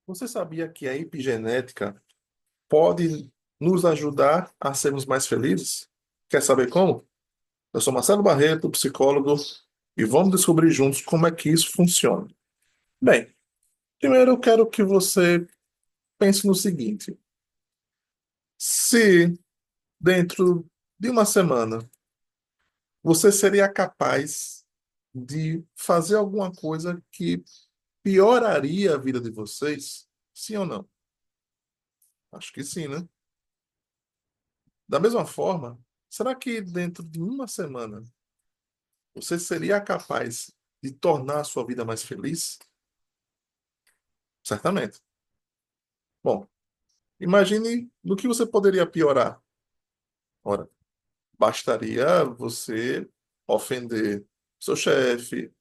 Você sabia que a epigenética pode nos ajudar a sermos mais felizes? Quer saber como? Eu sou Marcelo Barreto, psicólogo, e vamos descobrir juntos como é que isso funciona. Bem, primeiro eu quero que você pense no seguinte: se dentro de uma semana você seria capaz de fazer alguma coisa que pioraria a vida de vocês? Sim ou não? Acho que sim, né? Da mesma forma, será que dentro de uma semana você seria capaz de tornar a sua vida mais feliz? Certamente. Bom, imagine no que você poderia piorar. Ora, bastaria você ofender seu chefe,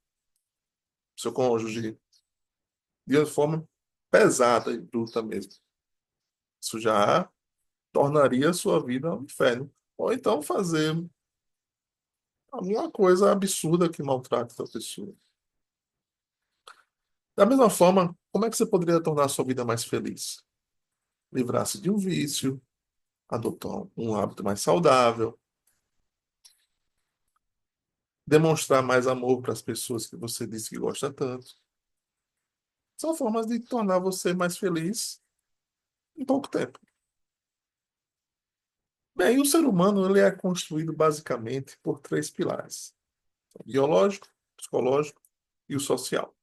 seu cônjuge, de uma forma pesada e bruta mesmo. Isso já tornaria a sua vida um inferno. Ou então fazer alguma coisa absurda que maltrate a pessoa. Da mesma forma, como é que você poderia tornar a sua vida mais feliz? Livrar-se de um vício, adotar um hábito mais saudável, demonstrar mais amor para as pessoas que você disse que gosta tanto. São formas de tornar você mais feliz em pouco tempo. Bem, o ser humano ele é construído basicamente por três pilares: o biológico, o psicológico e o social.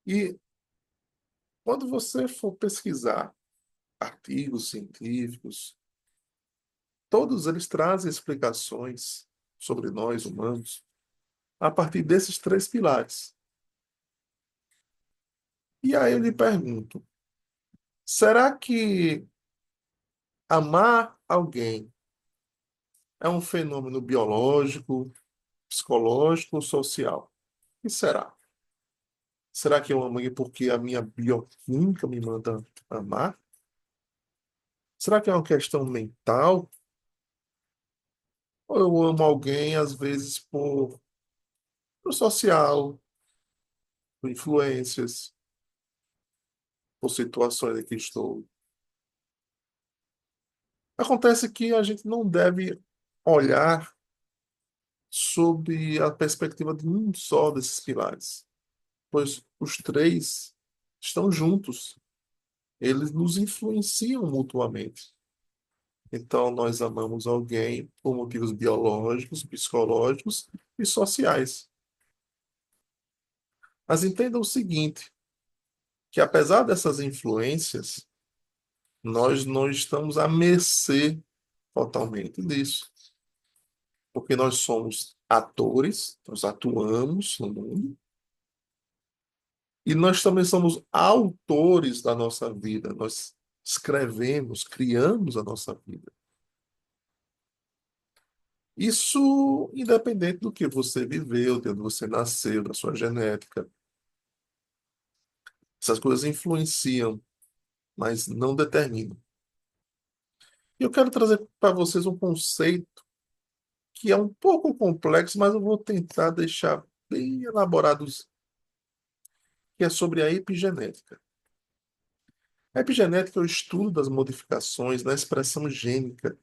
E quando você for pesquisar artigos científicos, todos eles trazem explicações sobre nós humanos a partir desses três pilares. E aí eu lhe pergunto, será que amar alguém é um fenômeno biológico, psicológico ou social? O que será? Será que eu amo alguém porque a minha bioquímica me manda amar? Será que é uma questão mental? Ou eu amo alguém, às vezes, por social, por influências, por situações em que estou? Acontece que a gente não deve olhar sob a perspectiva de um só desses pilares, pois os três estão juntos, eles nos influenciam mutuamente. Então, nós amamos alguém por motivos biológicos, psicológicos e sociais. Mas entenda o seguinte, que apesar dessas influências, nós não estamos à mercê totalmente disso, porque nós somos atores, nós atuamos no mundo, e nós também somos autores da nossa vida. Nós escrevemos, criamos a nossa vida. Isso independente do que você viveu, de onde você nasceu, da sua genética. Essas coisas influenciam, mas não determinam. E eu quero trazer para vocês um conceito que é um pouco complexo, mas eu vou tentar deixar bem elaborado, que é sobre a epigenética. A epigenética é o estudo das modificações na expressão gênica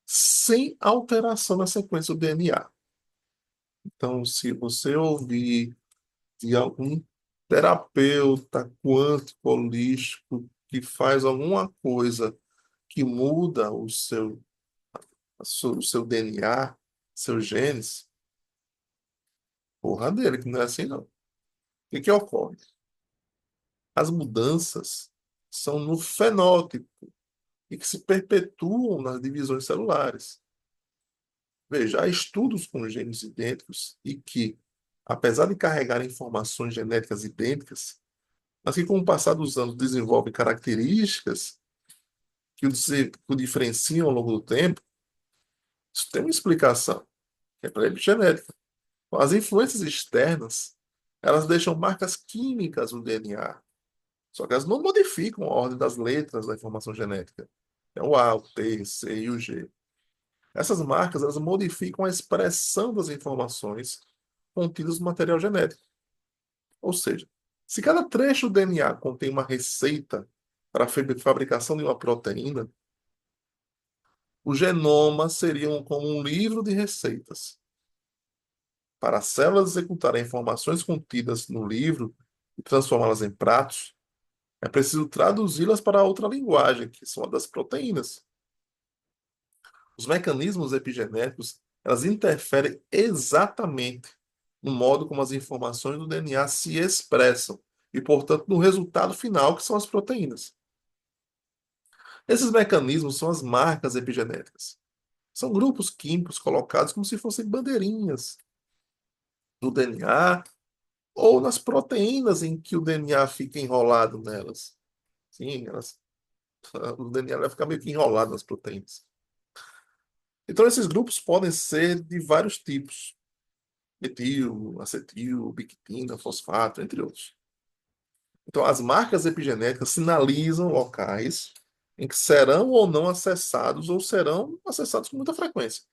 sem alteração na sequência do DNA. Então, se você ouvir de algum terapeuta quântico holístico que faz alguma coisa que muda o seu DNA, seus genes, porra dele, que não é assim não. O que que ocorre? As mudanças são no fenótipo e que se perpetuam nas divisões celulares. Veja, há estudos com genes idênticos e que, apesar de carregarem informações genéticas idênticas, mas que com o passar dos anos desenvolvem características que o diferenciam ao longo do tempo, isso tem uma explicação, que é para a epigenética. As influências externas, elas deixam marcas químicas no DNA, só que elas não modificam a ordem das letras da informação genética. É o A, o T, o C e o G. Essas marcas, elas modificam a expressão das informações contidas no material genético. Ou seja, Se cada trecho do DNA contém uma receita para a fabricação de uma proteína, o genoma seria como um livro de receitas. Para as células executarem informações contidas no livro e transformá-las em pratos, é preciso traduzi-las para outra linguagem, que são a das proteínas. Os mecanismos epigenéticos, elas interferem exatamente no modo como as informações do DNA se expressam e, portanto, no resultado final, que são as proteínas. Esses mecanismos são as marcas epigenéticas. São grupos químicos colocados como se fossem bandeirinhas do DNA ou nas proteínas em que o DNA fica enrolado nelas. Sim, o DNA vai ficar meio que enrolado nas proteínas. Então, esses grupos podem ser de vários tipos: metil, acetil, biquitina, fosfato, entre outros. Então, as marcas epigenéticas sinalizam locais em que serão ou não acessados ou serão acessados com muita frequência.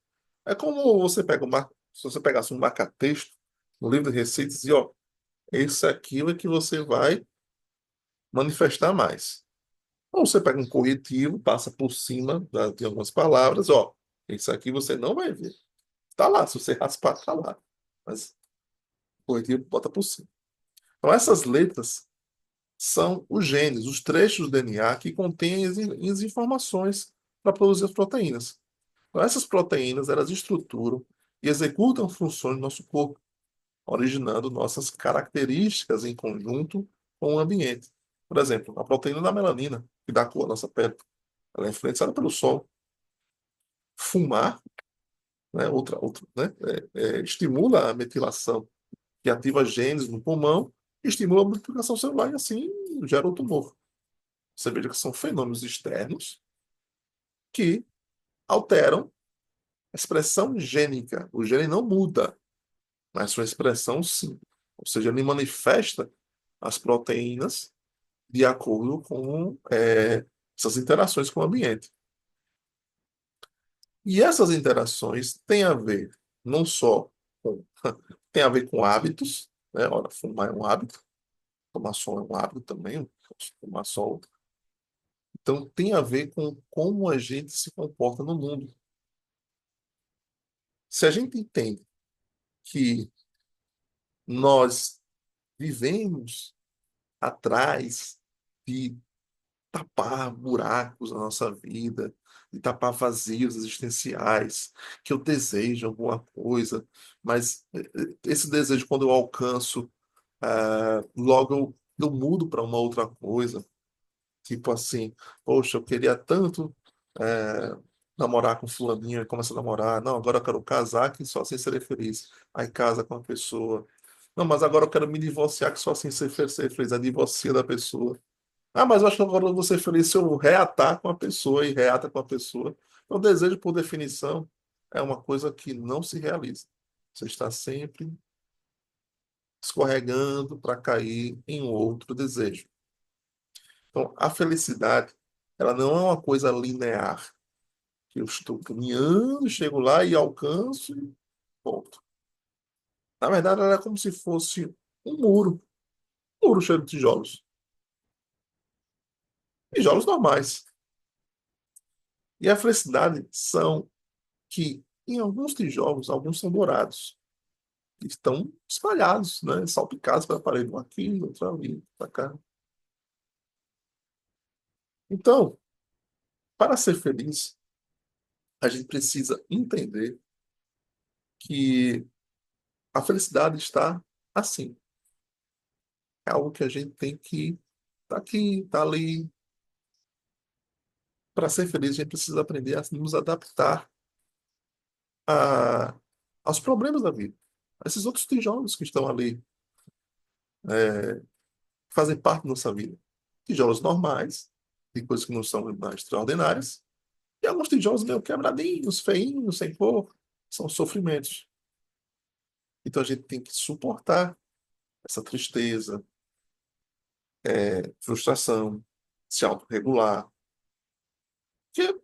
É como você pega se você pegasse um marca-texto no livro de receitas e, ó, esse aqui é que você vai manifestar mais. Ou você pega um corretivo, passa por cima de algumas palavras, ó, isso aqui você não vai ver. Tá lá, se você raspar, tá lá. Mas o corretivo bota por cima. Então, essas letras são os genes, os trechos do DNA que contêm as informações para produzir as proteínas. Então, essas proteínas, elas estruturam e executam funções do nosso corpo, originando nossas características em conjunto com o ambiente. Por exemplo, a proteína da melanina, que dá cor à nossa pele, ela é influenciada pelo sol. Fumar, né, né, estimula a metilação, que ativa genes no pulmão, estimula a multiplicação celular e assim gera o tumor. Você veja que são fenômenos externos que alteram a expressão gênica. O gene não muda, mas sua expressão sim. Ou seja, ele manifesta as proteínas de acordo com essas interações com o ambiente. E essas interações têm a ver não só com, tem a ver com hábitos, né? Ora, fumar é um hábito, tomar sol é um hábito também, tomar sol. Então tem a ver com como a gente se comporta no mundo. Se a gente entende que nós vivemos atrás de tapar buracos na nossa vida, de tapar vazios existenciais, que eu desejo alguma coisa, mas esse desejo, quando eu alcanço, logo eu mudo para uma outra coisa. Tipo assim, poxa, eu queria tanto é, namorar com fulaninho, e começa a namorar. Não, agora eu quero casar, que só assim serei feliz. Aí casa com a pessoa. Não, mas agora eu quero me divorciar, que só assim ser feliz. A divorcia da pessoa. Ah, mas eu acho que agora eu vou ser feliz se eu reatar com a pessoa e reata com a pessoa. Então, o desejo, por definição, é uma coisa que não se realiza. Você está sempre escorregando para cair em outro desejo. Então, a felicidade, ela não é uma coisa linear, que eu estou caminhando, chego lá e alcanço e ponto. Na verdade, ela é como se fosse um muro cheio de tijolos. Tijolos normais. E a felicidade são que, em alguns tijolos, alguns são dourados. E estão espalhados, né? Salpicados para a parede, um aqui, outro ali, para cá. Então, para ser feliz, a gente precisa entender que a felicidade está assim. É algo que a gente tem que tá aqui, tá ali. Para ser feliz, a gente precisa aprender a nos adaptar a, aos problemas da vida. A esses outros tijolos que estão ali, que fazem parte da nossa vida. Tijolos normais, de coisas que não são extraordinárias, e alguns tijolos meio quebradinhos, feinhos, sem cor, são sofrimentos. Então a gente tem que suportar essa tristeza, frustração, se autorregular. Porque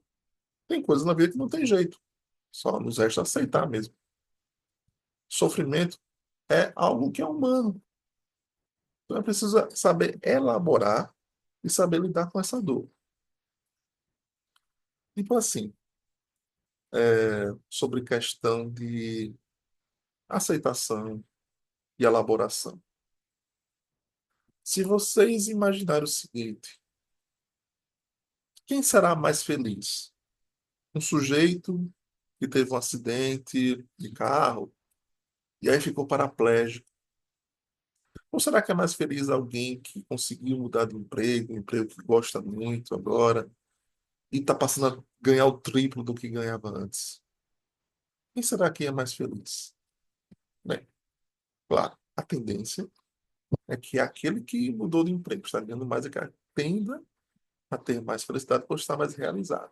tem coisas na vida que não tem jeito. Só nos resta aceitar mesmo. Sofrimento é algo que é humano. Então é preciso saber elaborar e saber lidar com essa dor. Tipo assim, sobre questão de aceitação e elaboração. Se vocês imaginarem o seguinte, quem será mais feliz? Um sujeito que teve um acidente de carro e aí ficou paraplégico. Ou será que é mais feliz alguém que conseguiu mudar de emprego, um emprego que gosta muito agora, e está passando a ganhar o triplo do que ganhava antes? Quem será que é mais feliz? Bem, claro, a tendência é que aquele que mudou de emprego está ganhando mais é que tenda a ter mais felicidade por estar mais realizado.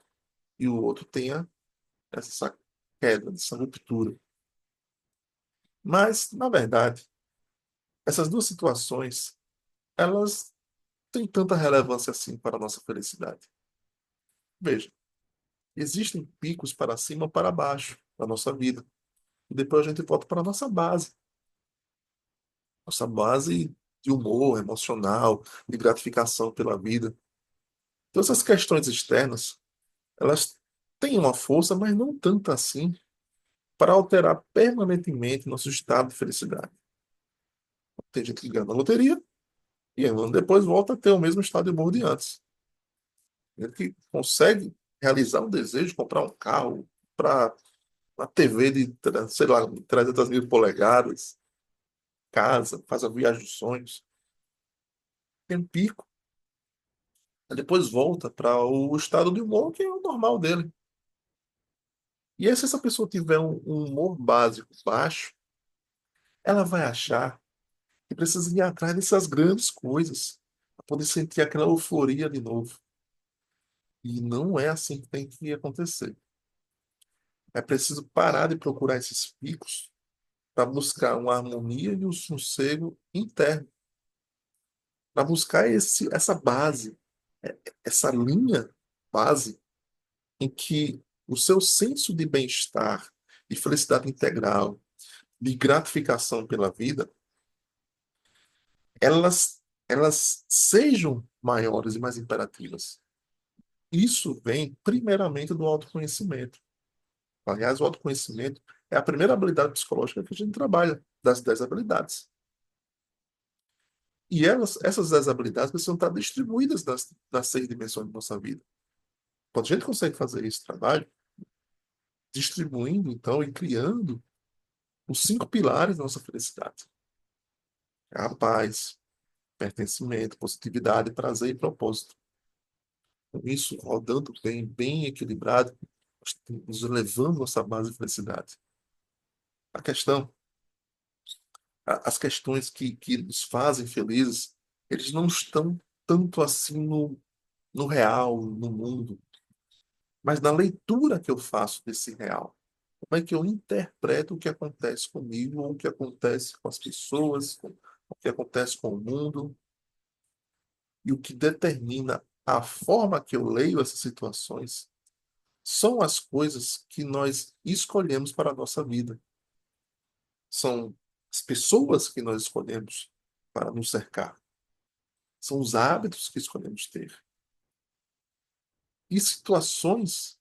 E o outro tenha essa queda, essa ruptura. Mas, na verdade, essas duas situações, elas têm tanta relevância assim para a nossa felicidade. Veja, existem picos para cima ou para baixo na nossa vida. E depois a gente volta para a nossa base de humor emocional, de gratificação pela vida. Então, essas questões externas, elas têm uma força, mas não tanto assim, para alterar permanentemente nosso estado de felicidade. Tem gente que ganha na loteria e um ano depois volta a ter o mesmo estado de humor de antes. Ele que consegue realizar um desejo, comprar um carro, para uma TV de, sei lá, 300 mil polegadas, casa, faz a viagem dos sonhos, tem um pico, aí depois volta para o estado de humor que é o normal dele. E aí, se essa pessoa tiver um humor básico baixo, ela vai achar que precisa ir atrás dessas grandes coisas para poder sentir aquela euforia de novo. E não é assim que tem que acontecer. É preciso parar de procurar esses picos para buscar uma harmonia e um sossego interno, para buscar essa base, essa linha base em que o seu senso de bem-estar, de felicidade integral, de gratificação pela vida, elas sejam maiores e mais imperativas. Isso vem primeiramente do autoconhecimento. Aliás, o autoconhecimento é a primeira habilidade psicológica que a gente trabalha, das 10 habilidades. E essas 10 habilidades precisam estar distribuídas nas 6 dimensões da nossa vida. Quando a gente consegue fazer esse trabalho, distribuindo, então, e criando os 5 pilares da nossa felicidade. É a paz, pertencimento, positividade, prazer e propósito. Com isso, rodando bem, bem equilibrado, nós estamos elevando nossa base de felicidade. A questão, as questões que nos fazem felizes, eles não estão tanto assim no real, no mundo, mas na leitura que eu faço desse real. Como é que eu interpreto o que acontece comigo, ou o que acontece com as pessoas, o que acontece com o mundo, e o que determina a forma que eu leio essas situações são as coisas que nós escolhemos para a nossa vida. São as pessoas que nós escolhemos para nos cercar. São os hábitos que escolhemos ter. E situações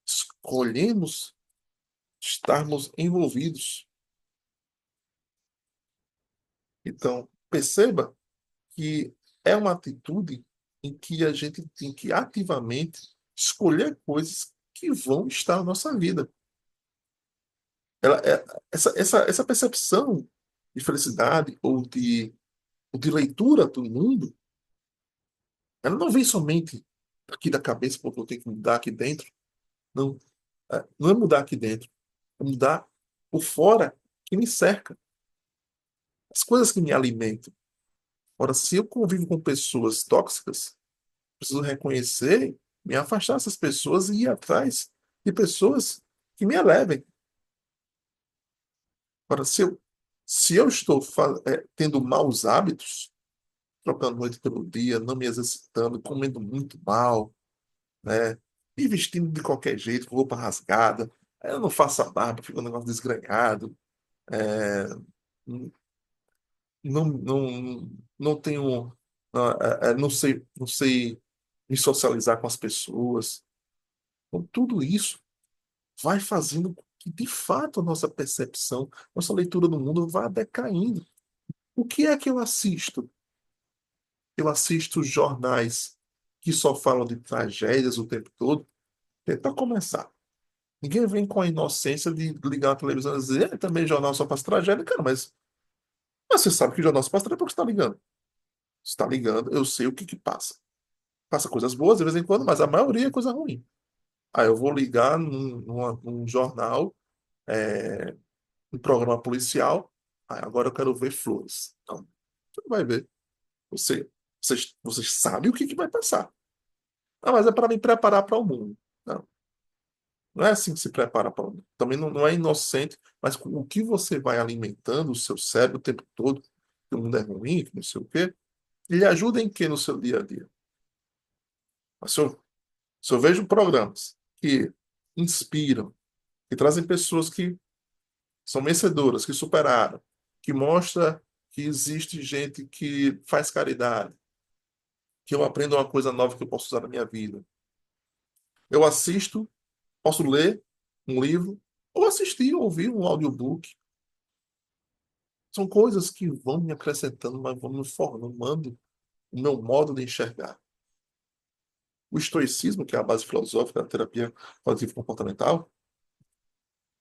escolhemos estarmos envolvidos. Então, perceba que é uma atitude em que a gente tem que ativamente escolher coisas que vão estar na nossa vida. Essa percepção de felicidade ou de leitura do mundo, ela não vem somente aqui da cabeça, porque eu tenho que mudar aqui dentro. Não, não é mudar aqui dentro, é mudar por fora que me cerca, as coisas que me alimentam. Ora, se eu convivo com pessoas tóxicas, preciso reconhecer, me afastar dessas pessoas e ir atrás de pessoas que me elevem. Ora, se eu estou tendo maus hábitos, trocando noite pelo dia, não me exercitando, comendo muito mal, né? Me vestindo de qualquer jeito, com roupa rasgada, eu não faço a barba, fica um negócio desgrenhado, é, não tenho, não sei me socializar com as pessoas. Então, tudo isso vai fazendo com que, de fato, a nossa percepção, nossa leitura do mundo vá decaindo. O que é que eu assisto? Eu assisto jornais que só falam de tragédias o tempo todo. Para começar, ninguém vem com a inocência de ligar a televisão e dizer, também jornal só passa tragédia, cara, mas você sabe que o jornal só passa tragédia porque você está ligando. Você está ligando, eu sei o que que passa. Passa coisas boas de vez em quando, mas a maioria é coisa ruim. Aí eu vou ligar num jornal, é, um programa policial, aí agora eu quero ver flores. Não, você não vai ver. Você, você sabe o que que vai passar. Ah, mas é para me preparar para o mundo. Não, não é assim que se prepara para o mundo. Também não é inocente, mas com o que você vai alimentando o seu cérebro o tempo todo, que o mundo é ruim, que não sei o quê, ele ajuda em quê no seu dia a dia? Mas se eu vejo programas que inspiram, que trazem pessoas que são vencedoras, que superaram, que mostra que existe gente que faz caridade, que eu aprendo uma coisa nova que eu posso usar na minha vida. Eu assisto, posso ler um livro, ou assistir, ou ouvir um audiobook. São coisas que vão me acrescentando, mas vão me formando o meu modo de enxergar. O estoicismo, que é a base filosófica da terapia cognitivo-comportamental,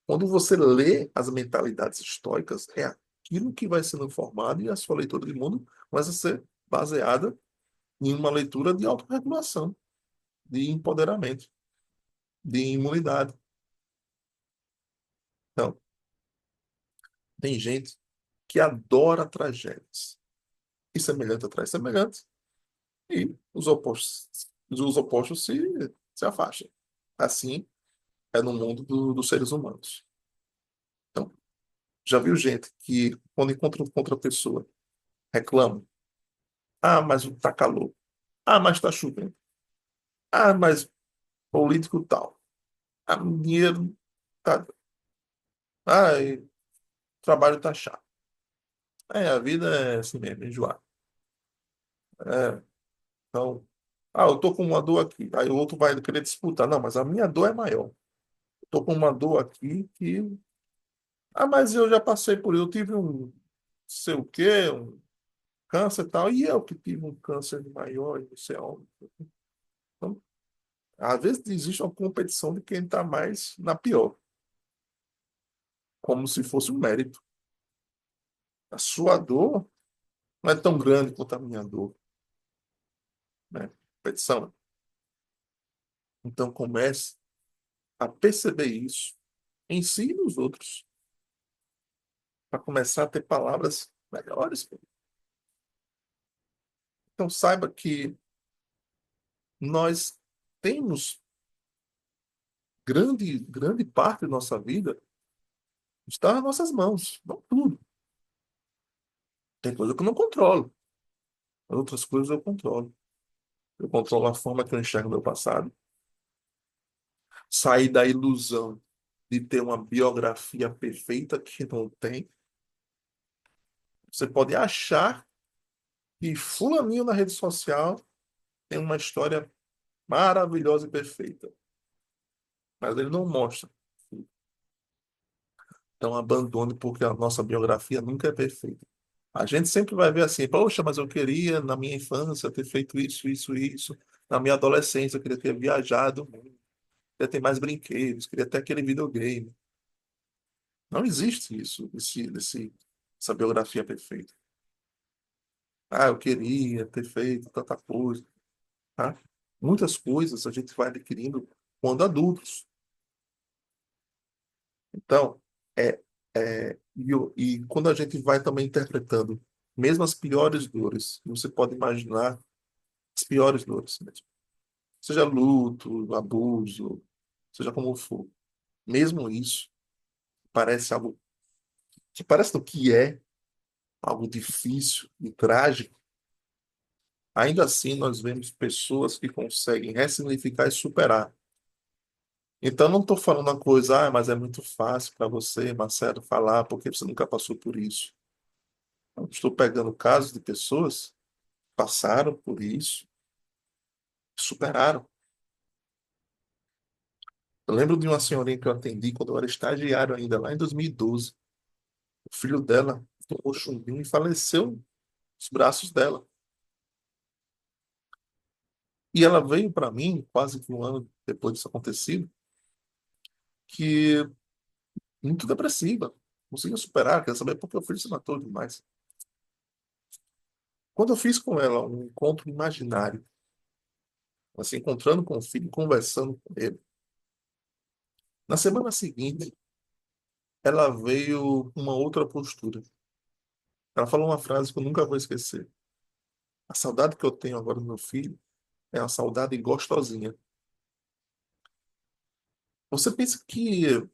quando você lê as mentalidades estoicas, é aquilo que vai sendo formado e a sua leitura de mundo vai ser baseada em uma leitura de autorregulação, de empoderamento, de imunidade. Então, tem gente que adora tragédias. E semelhante atrai semelhante, e os opostos se afastam. Assim é no mundo dos seres humanos. Então, já viu gente que, quando encontra outra pessoa, reclama: ah, mas tá calor. Ah, mas tá chovendo. Ah, mas político tal. Ah, dinheiro tá. Ah, e trabalho tá chato. É, a vida é assim mesmo, enjoar. É, então, eu tô com uma dor aqui. Aí o outro vai querer disputar. Não, mas a minha dor é maior. Eu tô com uma dor aqui que. Ah, mas eu já passei por isso. Eu tive um sei o quê, um câncer e tal. E eu que tive um câncer maior e não sei onde. Então, às vezes existe uma competição de quem está mais na pior, como se fosse um mérito. A sua dor não é tão grande quanto a minha dor, né? Competição. Então comece a perceber isso em si e nos outros, para começar a ter palavras melhores. Então saiba que nós temos grande parte da nossa vida está nas nossas mãos, não tudo. Tem coisa que eu não controlo, outras coisas eu controlo. Eu controlo a forma que eu enxergo o meu passado, sair da ilusão de ter uma biografia perfeita que não tem. Você pode achar que fulaninho na rede social tem uma história maravilhosa e perfeita, mas ele não mostra. Então abandone porque a nossa biografia nunca é perfeita. A gente sempre vai ver assim, poxa, mas eu queria na minha infância ter feito isso, isso, isso. Na minha adolescência eu queria ter viajado, queria ter mais brinquedos, queria ter aquele videogame. Não existe isso, essa biografia perfeita. Ah, eu queria ter feito tanta coisa, tá? Muitas coisas a gente vai adquirindo quando adultos. Então, e quando a gente vai também interpretando mesmo as piores dores, você pode imaginar as piores dores mesmo. Seja luto, abuso, seja como for. Mesmo isso parece algo que parece do que é algo difícil e trágico. Ainda assim, nós vemos pessoas que conseguem ressignificar e superar. Então, não estou falando uma coisa, mas é muito fácil para você, Marcelo, falar porque você nunca passou por isso. Eu estou pegando casos de pessoas que passaram por isso, superaram. Eu lembro de uma senhorinha que eu atendi quando eu era estagiário ainda, lá em 2012. O filho dela tomou chumbinho e faleceu nos braços dela. E ela veio para mim, quase que um ano depois disso acontecido, que muito depressiva. Conseguiu superar, quer saber por que o filho se matou demais. Quando eu fiz com ela um encontro imaginário, assim, encontrando com o filho, conversando com ele, na semana seguinte, ela veio com uma outra postura. Ela falou uma frase que eu nunca vou esquecer. A saudade que eu tenho agora do meu filho é uma saudade gostosinha. Você pensa que é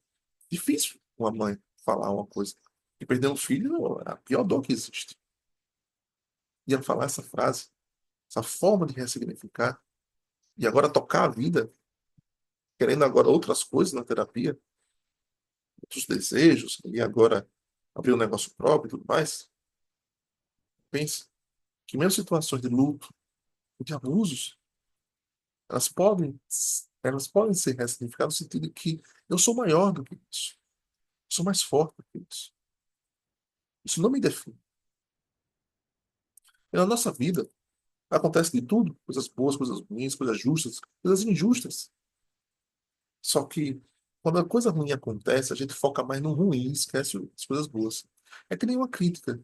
difícil uma mãe falar uma coisa. E perder um filho é a pior dor que existe. E ela falar essa frase, essa forma de ressignificar, e agora tocar a vida, querendo agora outras coisas na terapia, outros desejos, e agora abrir um negócio próprio e tudo mais. Pense que mesmo situações de luto, de abusos, elas podem, elas podem ser ressignificadas no sentido de que eu sou maior do que isso. Eu sou mais forte do que isso. Isso não me define. E na nossa vida acontece de tudo, coisas boas, coisas ruins, coisas justas, coisas injustas. Só que quando a coisa ruim acontece, a gente foca mais no ruim e esquece as coisas boas. É que nem uma crítica.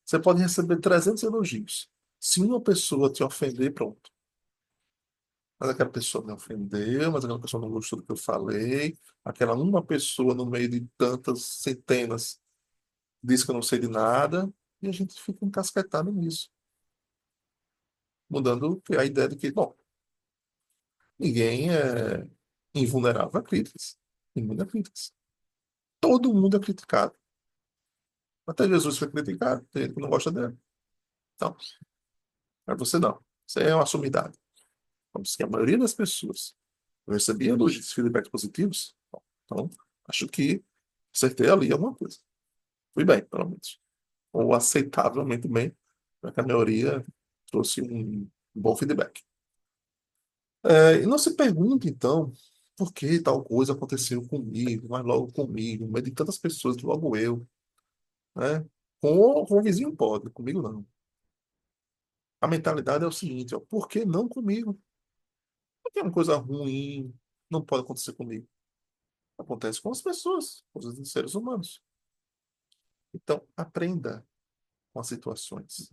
Você pode receber 300 elogios. Se uma pessoa te ofender, pronto. Mas aquela pessoa me ofendeu, mas aquela pessoa não gostou do que eu falei. Aquela uma pessoa no meio de tantas centenas diz que eu não sei de nada. E a gente fica encasquetado nisso. Mudando a ideia de que, bom, ninguém é invulnerável a críticas. Imune a críticas. Todo mundo é criticado. Até Jesus foi criticado, tem gente que não gosta dele. Então, mas você não. Você é uma sumidade. Como se a maioria das pessoas eu recebia elogios, de feedbacks positivos. Bom, então, acho que acertei ali alguma coisa. Fui bem, pelo menos. Ou aceitavelmente bem, para que a maioria trouxe um bom feedback. E não se pergunte, então, por que tal coisa aconteceu comigo, mas logo comigo, no meio de tantas pessoas, logo eu, né? Com o vizinho pode, comigo não. A mentalidade é o seguinte, ó, por que não comigo? Porque uma coisa ruim não pode acontecer comigo. Acontece com as pessoas, com os seres humanos. Então, aprenda com as situações.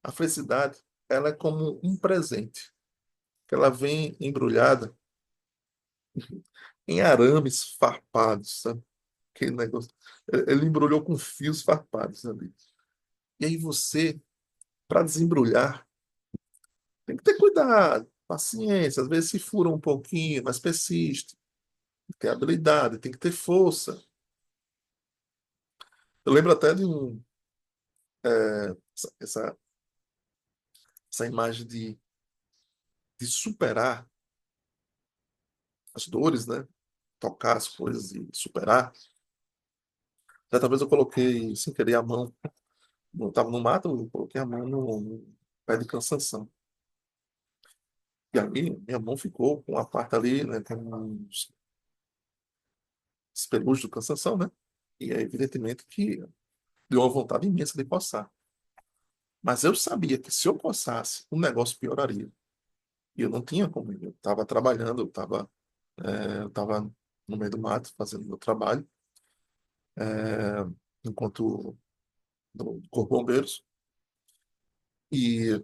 A felicidade, ela é como um presente, que ela vem embrulhada em arames farpados, sabe? Aquele negócio. Ele embrulhou com fios farpados ali. E aí você, para desembrulhar, tem que ter cuidado, paciência. Às vezes se fura um pouquinho, mas persiste. Tem que ter habilidade, tem que ter força. Eu lembro até de essa, essa imagem de superar as dores, né? Tocar as coisas e superar. Certa vez eu coloquei, sem querer, a mão. Eu estava no mato, eu coloquei a mão no pé de cansanção. E aí, minha mão ficou com a parte ali, né? Com os pelúcios do cansanção, né? E aí, evidentemente, que deu uma vontade imensa de coçar. Mas eu sabia que se eu coçasse, o negócio pioraria. E eu não tinha como. Eu estava trabalhando, eu tava no meio do mato fazendo meu trabalho, é, enquanto no Corpo de Bombeiros. E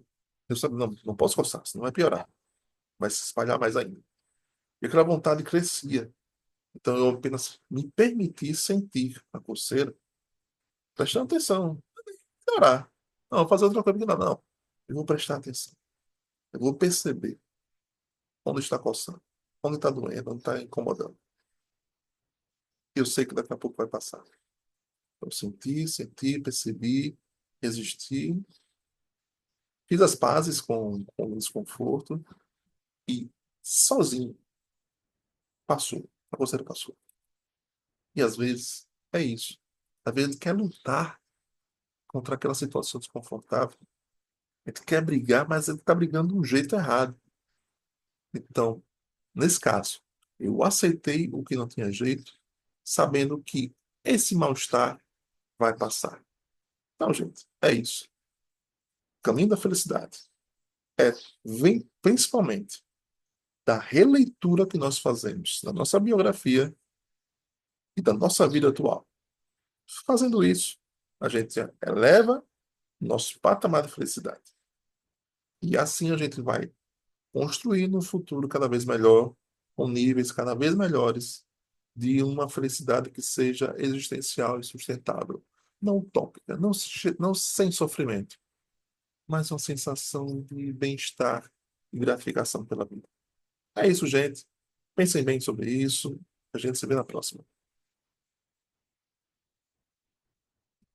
eu sabia, não, não posso coçar, senão vai piorar. Vai se espalhar mais ainda. E aquela vontade crescia. Então eu apenas me permiti sentir a coceira, prestando atenção, ignorar. Não, vou fazer outra coisa, não, não. Eu vou prestar atenção. Eu vou perceber onde está coçando, onde está doendo, onde está incomodando. E eu sei que daqui a pouco vai passar. Eu senti, percebi, resisti, fiz as pazes com o desconforto e sozinho passou. A coceira passou. E às vezes é isso. Às vezes quer lutar. contra aquela situação desconfortável. A gente quer brigar, mas ele está brigando de um jeito errado. Então, nesse caso, eu aceitei o que não tinha jeito, sabendo que esse mal-estar vai passar. Então, gente, é isso. O caminho da felicidade é, vem principalmente da releitura que nós fazemos da nossa biografia e da nossa vida atual. Fazendo isso, a gente eleva nosso patamar de felicidade. E assim a gente vai construindo um futuro cada vez melhor, com níveis cada vez melhores de uma felicidade que seja existencial e sustentável. Não utópica, não sem sofrimento, mas uma sensação de bem-estar e gratificação pela vida. É isso, gente. Pensem bem sobre isso. A gente se vê na próxima.